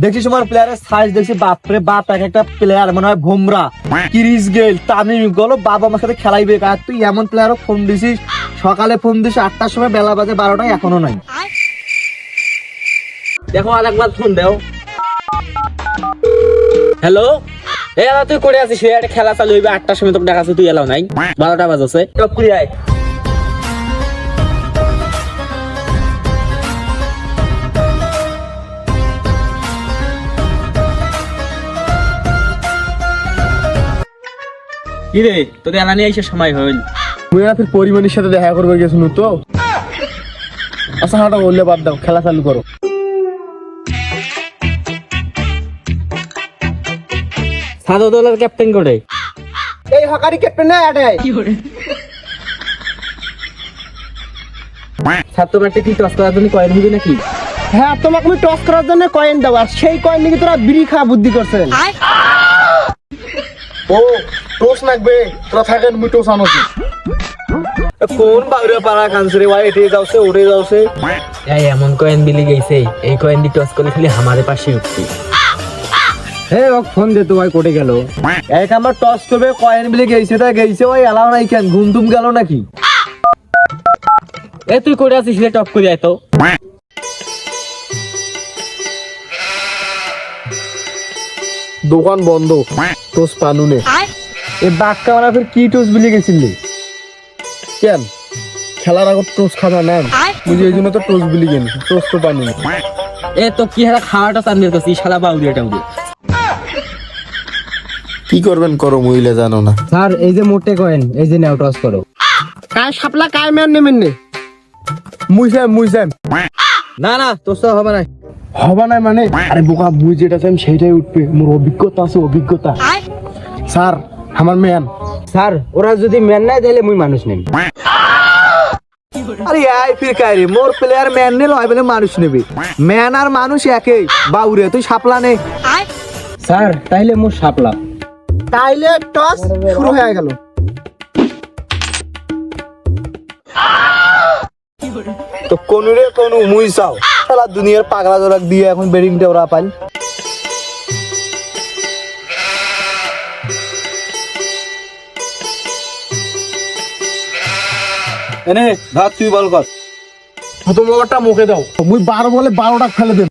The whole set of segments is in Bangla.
দেখছিস তোমার প্লেয়ারের সাইজ দেখছি, বাপরে বাপ, এক একটা প্লেয়ার মনে হয় ভোমরা, ক্রিস গেল, তামিম ইকবাল, বাবা আমার সাথে খেলাইবে। আর তুই এমন প্লেয়ারও ফোন দিছিস, সকালে ফোন দিছিস 8টার সময়, বেলা বাজে 12টায়, এখনো নাই। দেখো আর একবার ফোন দাও। হ্যালো, এই আলা তুই করে আছিস? একটা খেলা চালু হইবে 8টার সময়, তোকে দেখাচ্ছি, তুই এলাও নাই, 12টা বাজছে। টপ করে আয়। কি রে, তোদের এলা নিয়ে এসে সময় হইল? তুই না ফির পরিমাণের সাথে দেখা করবে গেছিল তো। আচ্ছা হাঁটা বললে বাদ দাও, খেলা চালু করো। সাদা দলের ক্যাপ্টেন করে এই হকারি ক্যাপ্টেন না এটাই। স্যার তোমার একটা কি টস করার জন্য কয়েন হইবে নাকি? হ্যাঁ, তোমাকে আমি টস করার জন্য কয়েন দাও, আর সেই কয়েন নাকি তোরা বিড়ি খাওয়া বুদ্ধি করছেন। ও টোস লাগবে, তোরা থাকেন মুই টোস আনোছি। কোন বাইরে পাড়া কানসরে ভাই, এটে যাওছে ওটে যাওছে। এই এমন কয়েন বিলি গেছে, এই কয়েন দি টস করলে খালি আমাদের পাশে উঠছি। হে ও ফোন দে তো ভাই, কোটে গেল। এক আমার টস করবে, কয়েন বিলে গেছে, তা গেছে ভাই, এলাও নাই কেন, ঘুম টুম গেল নাকি? এ তুই করে আছিস রে, টপ করে আয় তো। দোকান বন্ধ, টোস পানুনে। এ বাক্কা মারা ফির কি টোস বিলে গেছিলি কেন? খেলার আগত টোস খাবা না বুঝি, এই জন্য তো টোস বিলি গেলি, টোস তো পানুনে। এ তো কি হারা খাওয়াটা চান্দের কাছে শালা বাউরি এটা উড়ে। কি করবেন করো, মহিলা জানো না। স্যার এই যে মোটে কয়েন, এই যে নাও টস করো। কায় সাপলা কায় ম্যান নেমেন নে, মুইসাম। না না, তোর তো হবে না। হবে না মানে? আরে বোকা, মুই যেটা চাইম সেইটাই উঠবে, মোর অভিজ্ঞতা আছে, অভিজ্ঞতা। স্যার আমার ম্যান। স্যার ওরা যদি ম্যান নাই তাহলে মুই মানুষ নেই। আরে আই ফির কাই রে, মোর প্লেয়ার ম্যান নে লয় বলে মানুষ নেবে। ম্যান আর মানুষ একই বাউরে, তুই সাপলা নে। স্যার তাইলে মোর সাপলা। তাইলে টস শুরু হয়ে গেল। তো কোন রে কোন মুই চাও, সারা দুনিয়ার পাগলা জোরাক দিয়ে এখন বেডিংটা ওরা পাই। এনে ভাত তুই বল কর। প্রথম ওভারটা মুখে দাও, মুই 12 বলে 12টা ফেলে দেব।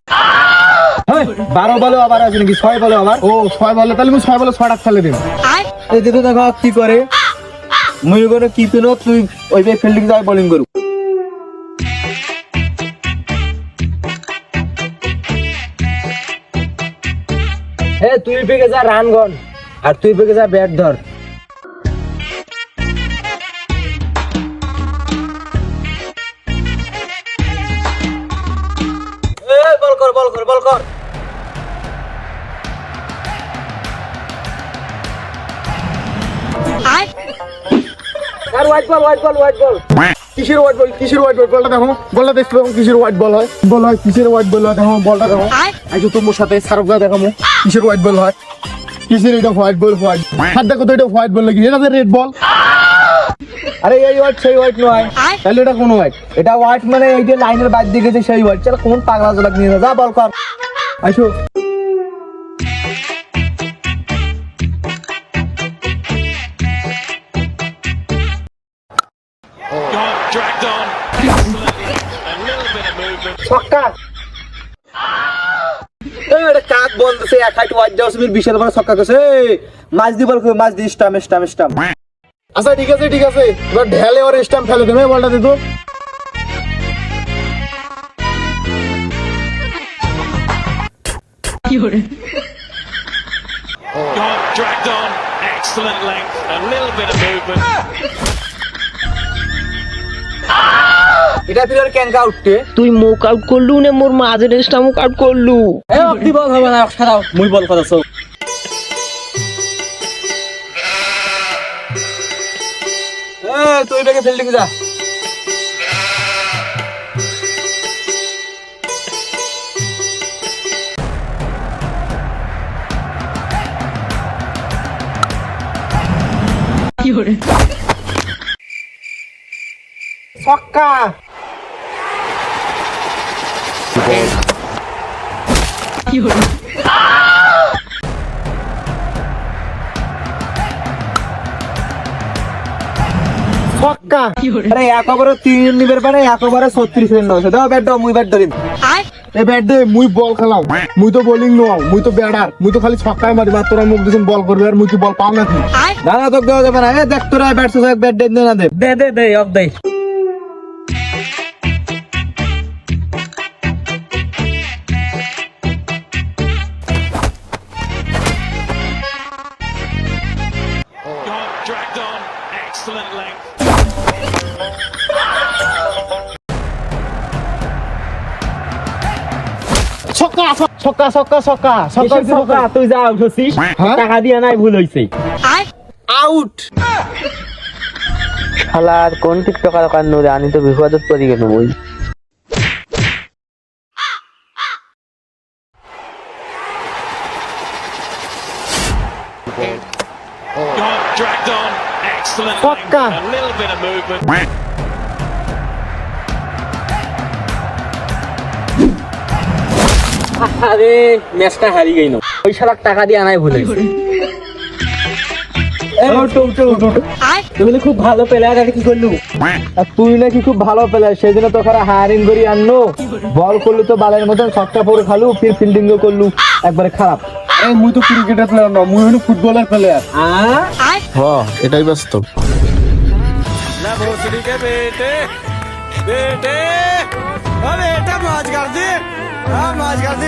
12 বলে আবার আছে নাকি? 6 বলে আবার? ও 6 বলে, তাহলে মুই 6 বলে 6টা ফেলে দেব। এই দেখো দেখো কি করে, মুই করে কি পেনো, তুই ওই যে ফিল্ডিং যায় বোলিং করু। এ তুই পেকে যা রান গন, আর তুই পেকে যা ব্যাট ধর। বল কর বল কর বল কর। আর white ball white ball white ball. কিসের হোয়াইট বল, কিসের হোয়াইট বল? বলটা দেখো, বলটা দেখতে দেখো কিসের হোয়াইট বল হয়, বল হয় কিসের হোয়াইট বল হয়, দেখো বলটা দেখো। আইছো তোমার সাথে সারফা দেখামু কিসের হোয়াইট বল হয়, কিসের এটা হোয়াইট বল। হোয়াইট হাত দেখো তো, এটা হোয়াইট বল লাগি, এটা রেড বল। আরে এই হোয়াইট সেই হোয়াইট নয়, তাহলে এটা কোন হোয়াইট? এটা হোয়াইট মানে এই যে লাইনের বাইরে দিকে যে সেই হোয়াইট। চল কোন পাগলা জলাক নিয়ে যা, বল কর। আইছো Dragged on. A little bit of movement. ছক্কা। এটা কাক বলতেছে, এক হাইট ওয়াইড যাও, তুমি বিশাল বড় ছক্কা করছে। মাছ দি বল, মাছ দি, স্টাম্প স্টাম্প স্টাম্প। আচ্ছা ঠিক আছে ঠিক আছে, এবার ঢেলে ওর স্টাম্প ফেলে দেবে, বলটা দে তো। Gone, dragged on. Excellent length. A little bit of movement. এটা ফিরে ক্যাঙ্কা উঠতে। তুই মুখ আউট করলু না মোর মাঝের রেস্টা মুখ আউট করলু? এ অব্দি বল হবে না, সারাও মুই বল করছো। তুই এটাকে ফিল্ডিং যা। ছক্কা। ছক্কা আরে এক ওভারে 3 রান নিবার পারে, এক ওভারে 36 রান নছে। দাও ব্যাট দাও, মুই ব্যাট ধরিম। এ ব্যাট দে, মুই বল খেলাম, মুই তো বোলিং নও, মুই তো ব্যাটার, মুই তো খালি ছক্কায় মারি, মাত্র তোরা মুখ দিছেন বল করবে আর মুই কি বল পাও নাকি? না না, তোকে দেওয়া যাবে না। এ দেখ তোরা ব্যাট তো এক ব্যাট দে না দে। দে অফ দে। Gone, dragged on. Excellent length. ছক্কা ছক্কা ছক্কা ছক্কা ছক্কা ছক্কা, তুই যা আউট হচ্ছিস, হ্যাঁ? টাকা দিয়া নাই, ভুল হইছে। আউট। শালার কোন টিকটকার কান্নু রে, আমি তো বিপদত পড়ি গেল বই। Gone, dragged on. Excellent length. Fucker. A little bit of movement. আরে ম্যাচটা হারি গেল, ওই শালাক টাকা দিয়া নাই, ভুল হইছে। তুমি তো খুব ভালো প্লেয়ার, আর কি করলু? আর তুই নাকি খুব ভালো প্লেয়ার, সেই জন্য তোকে হায়ারিং করি আনলো। বল করলু তো বালের মতন, ছক্কা পরে খালু, ফির ফিল্ডিংও করলু একবারে খারাপ। আরে মুই তো ক্রিকেটার প্লেয়ার না, মুই হলো ফুটবলার প্লেয়ার। হ এটাই বাস্তব। বেটে, ও বেটা মাছ কাট দে, মাছ কাট দে।